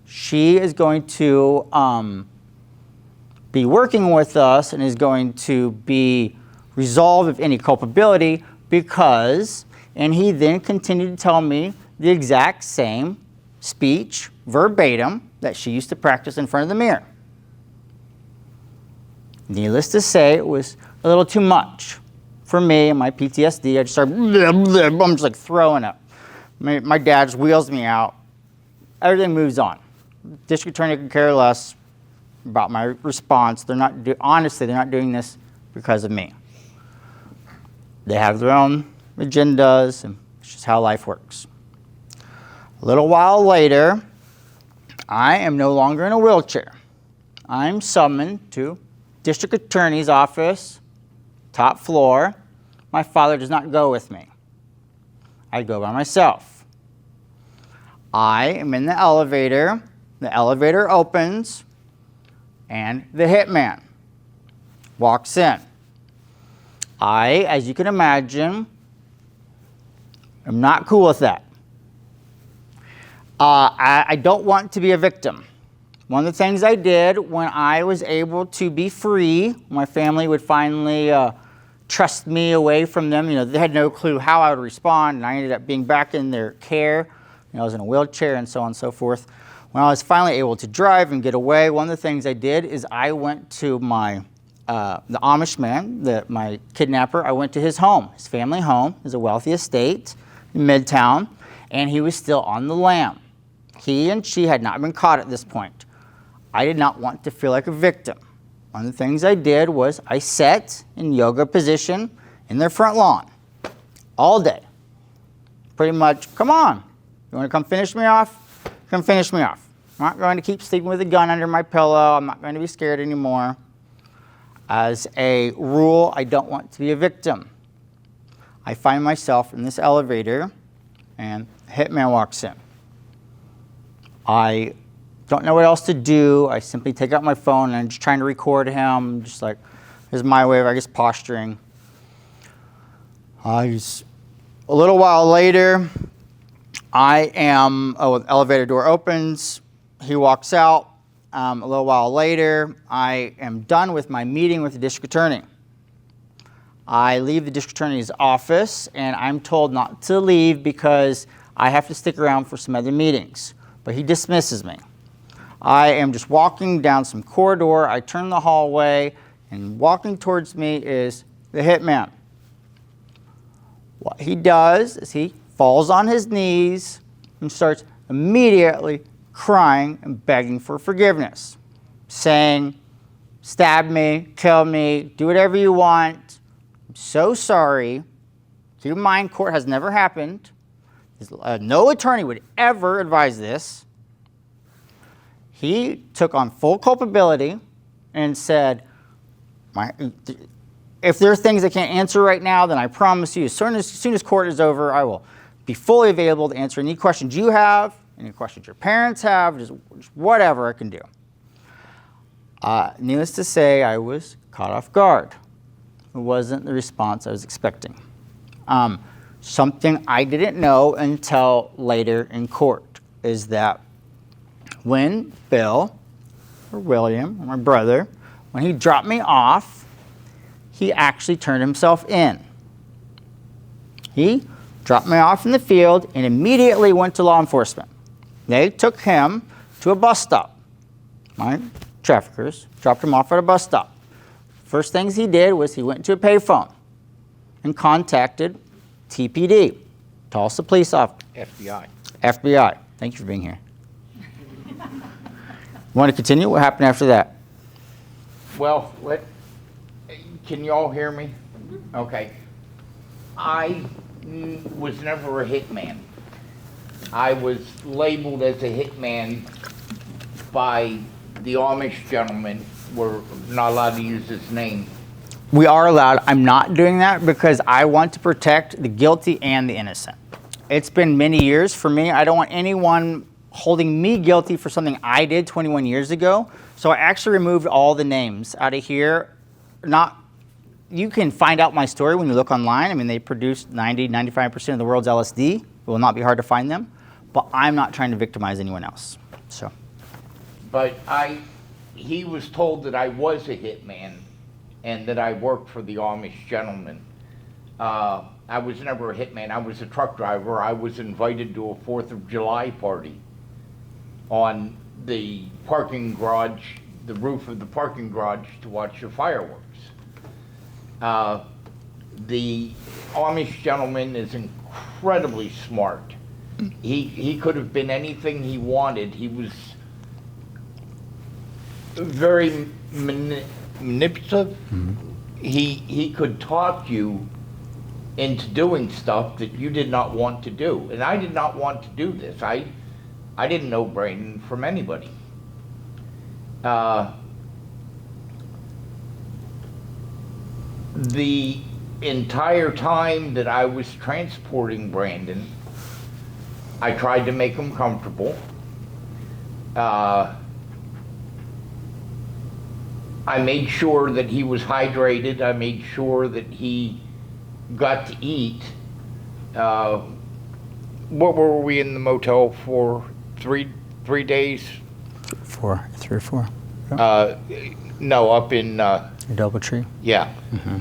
She is going to be working with us and is going to be resolved of any culpability because, and he then continued to tell me the exact same speech, verbatim, that she used to practice in front of the mirror. Needless to say, it was a little too much for me and my PTSD. I just started, I'm just like throwing up. My dad just wheels me out. Everything moves on. District attorney could care less about my response. Honestly, they're not doing this because of me. They have their own agendas, and it's just how life works. A little while later, I am no longer in a wheelchair. I'm summoned to district attorney's office, top floor. My father does not go with me. I go by myself. I am in the elevator opens, and the hitman walks in. I, as you can imagine, am not cool with that. I don't want to be a victim. One of the things I did when I was able to be free, my family would finally trust me away from them. You know, they had no clue how I would respond, and I ended up being back in their care. You know, I was in a wheelchair and so on and so forth. When I was finally able to drive and get away, one of the things I did is I went to the Amish man, my kidnapper. I went to his home, his family home. It was a wealthy estate in Midtown, and he was still on the lam. He and she had not been caught at this point. I did not want to feel like a victim. One of the things I did was I sat in yoga position in their front lawn all day. Pretty much, come on, you want to come finish me off? Come finish me off. I'm not going to keep sleeping with a gun under my pillow. I'm not going to be scared anymore. As a rule, I don't want to be a victim. I find myself in this elevator, and a hitman walks in. I don't know what else to do. I simply take out my phone, and I'm just trying to record him, just like, this is my way of, I guess, posturing. A little while later, the elevator door opens, he walks out. A little while later, I am done with my meeting with the district attorney. I leave the district attorney's office and I'm told not to leave because I have to stick around for some other meetings. But he dismisses me. I am just walking down some corridor. I turn the hallway and walking towards me is the hitman. What he does is he falls on his knees and starts immediately crying and begging for forgiveness, saying, stab me, kill me, do whatever you want. I'm so sorry. Keep in mind, court has never happened. No attorney would ever advise this. He took on full culpability and said, if there are things I can't answer right now, then I promise you, as soon as court is over, I will be fully available to answer any questions you have, any questions your parents have, just whatever I can do. Needless to say, I was caught off guard. It wasn't the response I was expecting. Something I didn't know until later in court is that when Bill, or William, or my brother, when he dropped me off, he actually turned himself in. He dropped me off in the field and immediately went to law enforcement. They took him to a bus stop. My traffickers dropped him off at a bus stop. First things he did was he went to a payphone and contacted TPD, Tulsa Police Officer. FBI. FBI. Thank you for being here. Want to continue? What happened after that? Well, can you all hear me? Okay. I was never a hitman. I was labeled as a hitman by the Amish gentleman. We're not allowed to use his name. We are allowed. I'm not doing that because I want to protect the guilty and the innocent. It's been many years for me. I don't want anyone holding me guilty for something I did 21 years ago. So I actually removed all the names out of here. You can find out my story when you look online. I mean, they produced 95% of the world's LSD. It will not be hard to find them. But I'm not trying to victimize anyone else. So. But he was told that I was a hitman and that I worked for the Amish gentleman. I was never a hitman. I was a truck driver. I was invited to a 4th of July party on the parking garage, the roof of the parking garage, to watch the fireworks. The Amish gentleman is incredibly smart. He could have been anything he wanted. He was very manipulative. Mm-hmm. He could talk you into doing stuff that you did not want to do. And I did not want to do this. I didn't know Brandon from anybody. The entire time that I was transporting Brandon, I tried to make him comfortable. I made sure that he was hydrated. I made sure that he got to eat. What were we in the motel for? 3 days? 3 or 4. No, up in Doubletree. Yeah. Mm-hmm.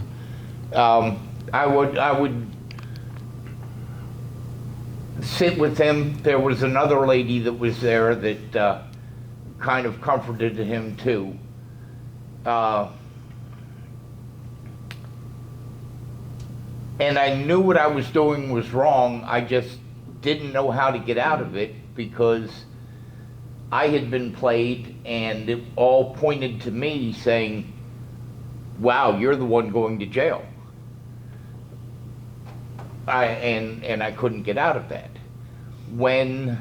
I would sit with him. There was another lady that was there that kind of comforted him too. And I knew what I was doing was wrong. I just didn't know how to get out of it because I had been played and it all pointed to me saying, wow, you're the one going to jail. And I couldn't get out of that. When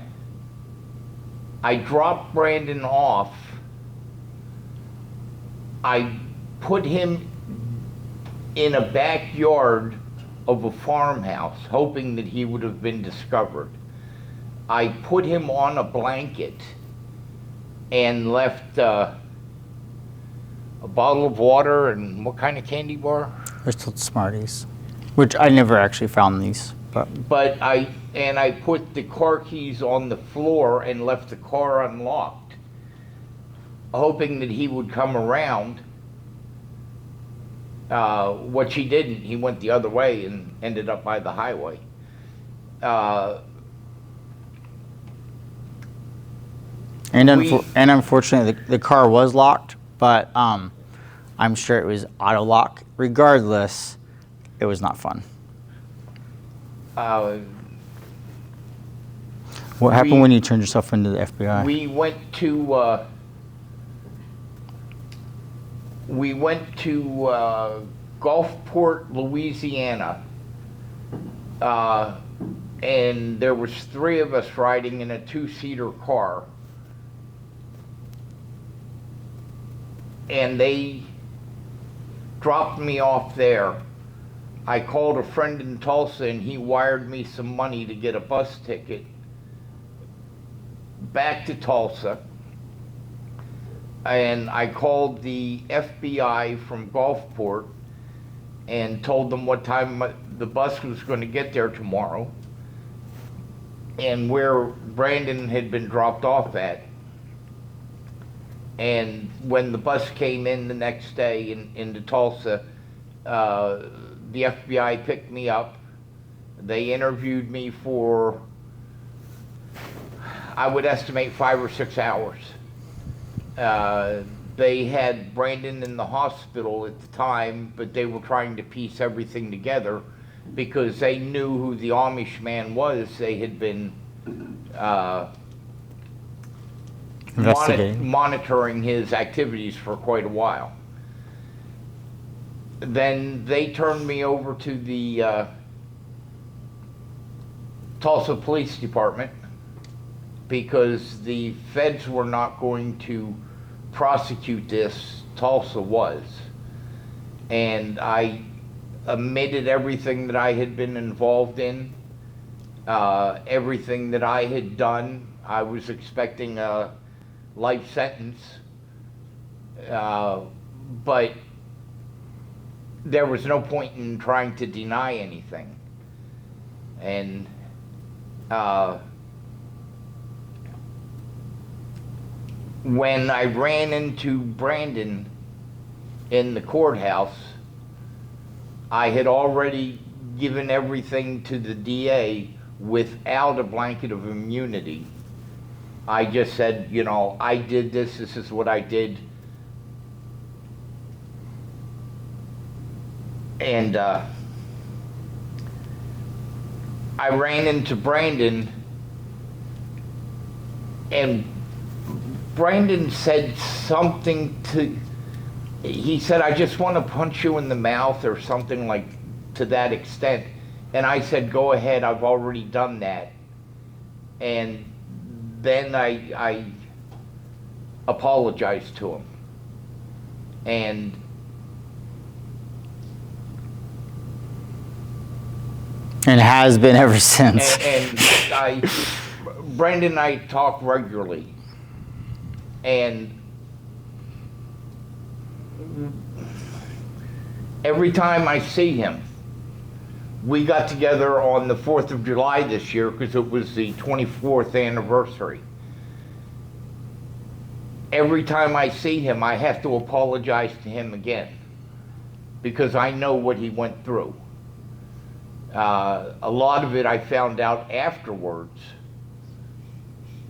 I dropped Brandon off, I put him in a backyard of a farmhouse, hoping that he would have been discovered. I put him on a blanket and left a bottle of water and what kind of candy bar? Crystal Smarties, which I never actually found these. But I put the car keys on the floor and left the car unlocked, hoping that he would come around. What she didn't, he went the other way and ended up by the highway. And unfortunately, the car was locked, but I'm sure it was auto lock. Regardless, it was not fun. What happened when you turned yourself into the FBI? We went to Gulfport, Louisiana, and there was 3 of us riding in a 2-seater car. And they dropped me off there. I called a friend in Tulsa and he wired me some money to get a bus ticket back to Tulsa. And I called the FBI from Gulfport and told them what time the bus was going to get there tomorrow and where Brandon had been dropped off at. And when the bus came in the next day into Tulsa, the FBI picked me up. They interviewed me for, I would estimate, 5 or 6 hours. They had Brandon in the hospital at the time, but they were trying to piece everything together because they knew who the Amish man was. They had been monitoring his activities for quite a while. Then they turned me over to the Tulsa Police Department because the feds were not going to prosecute this. Tulsa was. And I admitted everything that I had been involved in, everything that I had done. I was expecting a life sentence, but there was no point in trying to deny anything. And when I ran into Brandon in the courthouse, I had already given everything to the DA without a blanket of immunity. I just said, you know, I did this, this is what I did. And I ran into Brandon, and Brandon said something he said, I just want to punch you in the mouth or something like to that extent. And I said, go ahead, I've already done that. And then I apologized to him. And has been ever since. And Brandon and I talk regularly. And every time I see him, we got together on the 4th of July this year because it was the 24th anniversary. Every time I see him, I have to apologize to him again because I know what he went through. A lot of it I found out afterwards,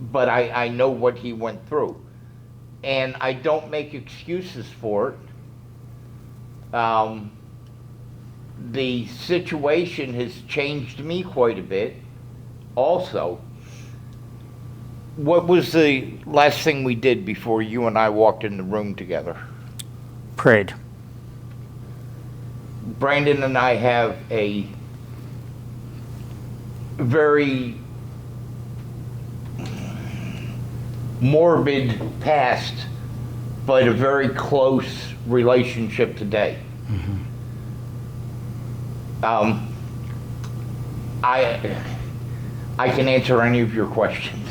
but I know what he went through. And I don't make excuses for it. The situation has changed me quite a bit also. What was the last thing we did before you and I walked in the room together? Prayed. Brandon and I have a very morbid past, but a very close relationship today. Mm-hmm. I can answer any of your questions.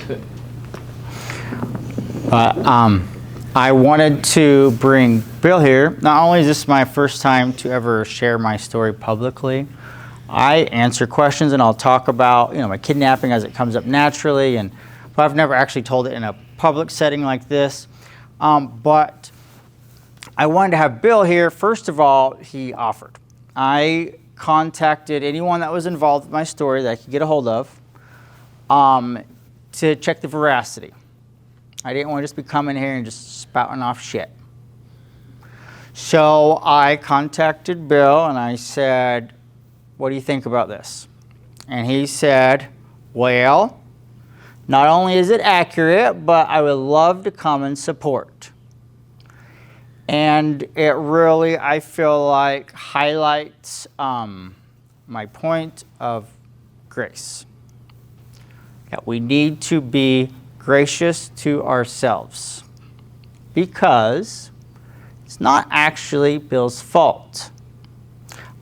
I wanted to bring Bill here. Not only is this my first time to ever share my story publicly, I answer questions and I'll talk about, my kidnapping as it comes up naturally, but I've never actually told it in a public setting like this. But I wanted to have Bill here. First of all, he offered. I contacted anyone that was involved with my story that I could get a hold of to check the veracity. I didn't want to just be coming here and just spouting off shit. So I contacted Bill and I said, what do you think about this? And he said, well, not only is it accurate, but I would love to come and support. And it really, I feel like, highlights my point of grace. That we need to be gracious to ourselves because it's not actually Bill's fault.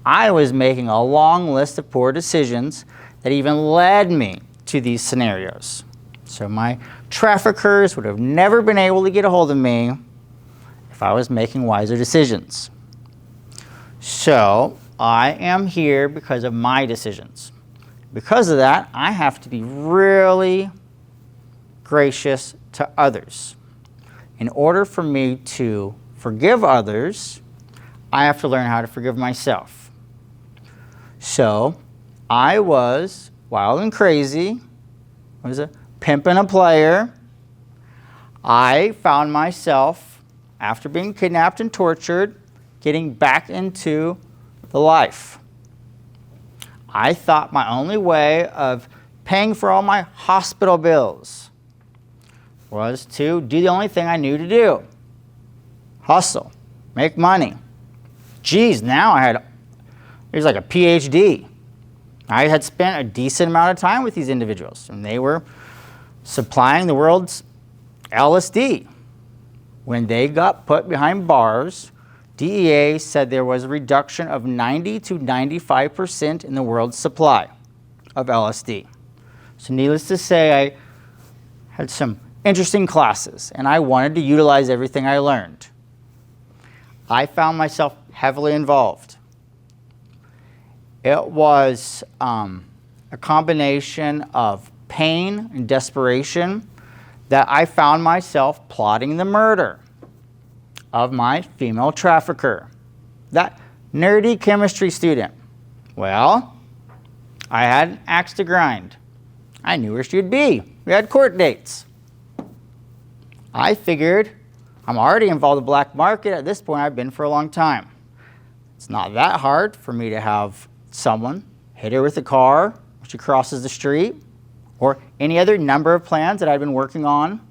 I was making a long list of poor decisions that even led me to these scenarios. So my traffickers would have never been able to get a hold of me if I was making wiser decisions. So I am here because of my decisions. Because of that, I have to be really gracious to others. In order for me to forgive others, I have to learn how to forgive myself. So I was wild and crazy. I was a pimp and a player. I found myself, after being kidnapped and tortured, getting back into the life. I thought my only way of paying for all my hospital bills was to do the only thing I knew to do. Hustle, make money. Geez, now it was like a PhD. I had spent a decent amount of time with these individuals, and they were supplying the world's LSD. When they got put behind bars, DEA said there was a reduction of 90 to 95% in the world's supply of LSD. So needless to say, I had some interesting classes, and I wanted to utilize everything I learned. I found myself heavily involved. It was a combination of pain and desperation that I found myself plotting the murder of my female trafficker, that nerdy chemistry student. Well, I had an axe to grind. I knew where she'd be. We had court dates. I figured I'm already involved in the black market. At this point, I've been for a long time. It's not that hard for me to have someone hit her with a car when she crosses the street, or any other number of plans that I've been working on.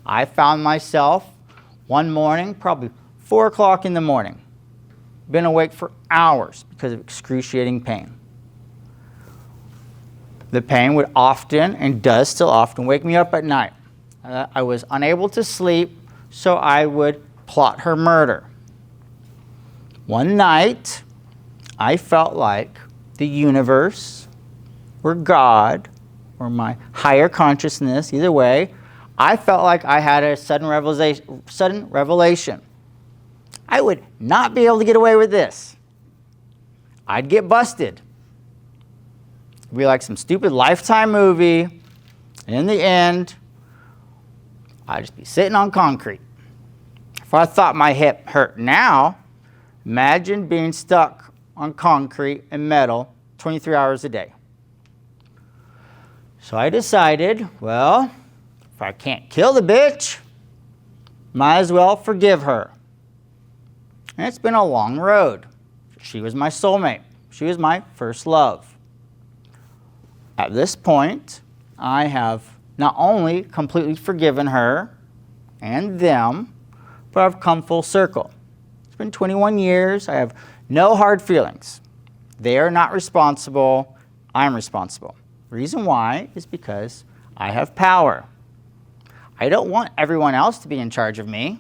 I found myself one morning, probably 4 o'clock in the morning, been awake for hours because of excruciating pain. The pain would often, and does still often, wake me up at night. I was unable to sleep, so I would plot her murder. One night, I felt like the universe, or God, or my higher consciousness, either way, I felt like I had a sudden revelation. I would not be able to get away with this. I'd get busted. It'd be like some stupid Lifetime movie, and in the end, I'd just be sitting on concrete. If I thought my hip hurt now, imagine being stuck on concrete and metal 23 hours a day. So I decided, well, if I can't kill the bitch, might as well forgive her. And it's been a long road. She was my soulmate. She was my first love. At this point, I have not only completely forgiven her and them, but I've come full circle. It's been 21 years. I have no hard feelings. They are not responsible. I'm responsible. The reason why is because I have power. I don't want everyone else to be in charge of me.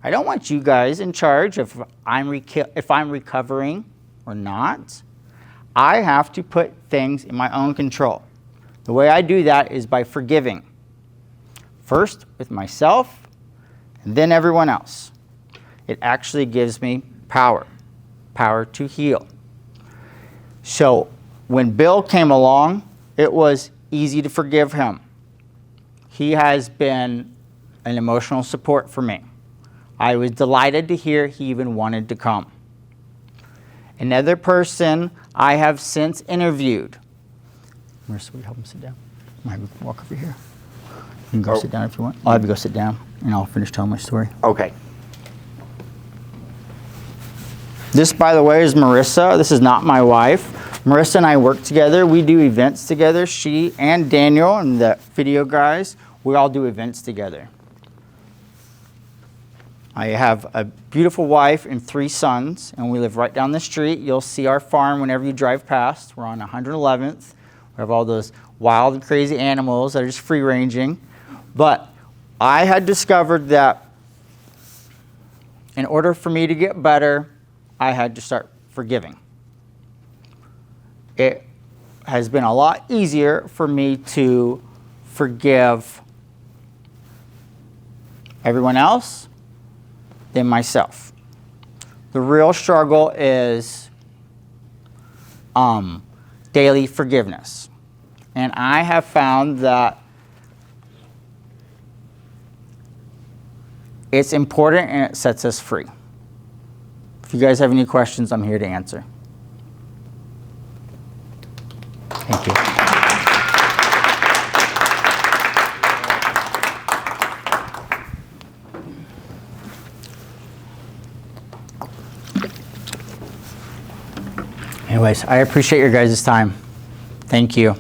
I don't want you guys in charge of if I'm recovering or not. I have to put things in my own control. The way I do that is by forgiving. First with myself, and then everyone else. It actually gives me power to heal. So when Bill came along, it was easy to forgive him. He has been an emotional support for me. I was delighted to hear he even wanted to come. Another person I have since interviewed. Marissa, will you help him sit down? I might walk over here. You can go sit down if you want. I'll have you go sit down, and I'll finish telling my story. Okay. This, by the way, is Marissa. This is not my wife. Marissa and I work together. We do events together. She and Daniel and the video guys, we all do events together. I have a beautiful wife and 3 sons, and we live right down the street. You'll see our farm whenever you drive past. We're on 111th. We have all those wild and crazy animals that are just free-ranging. But I had discovered that in order for me to get better, I had to start forgiving. It has been a lot easier for me to forgive everyone else than myself. The real struggle is daily forgiveness. And I have found that it's important and it sets us free. If you guys have any questions, I'm here to answer. Thank you. Anyways, I appreciate your guys' time. Thank you.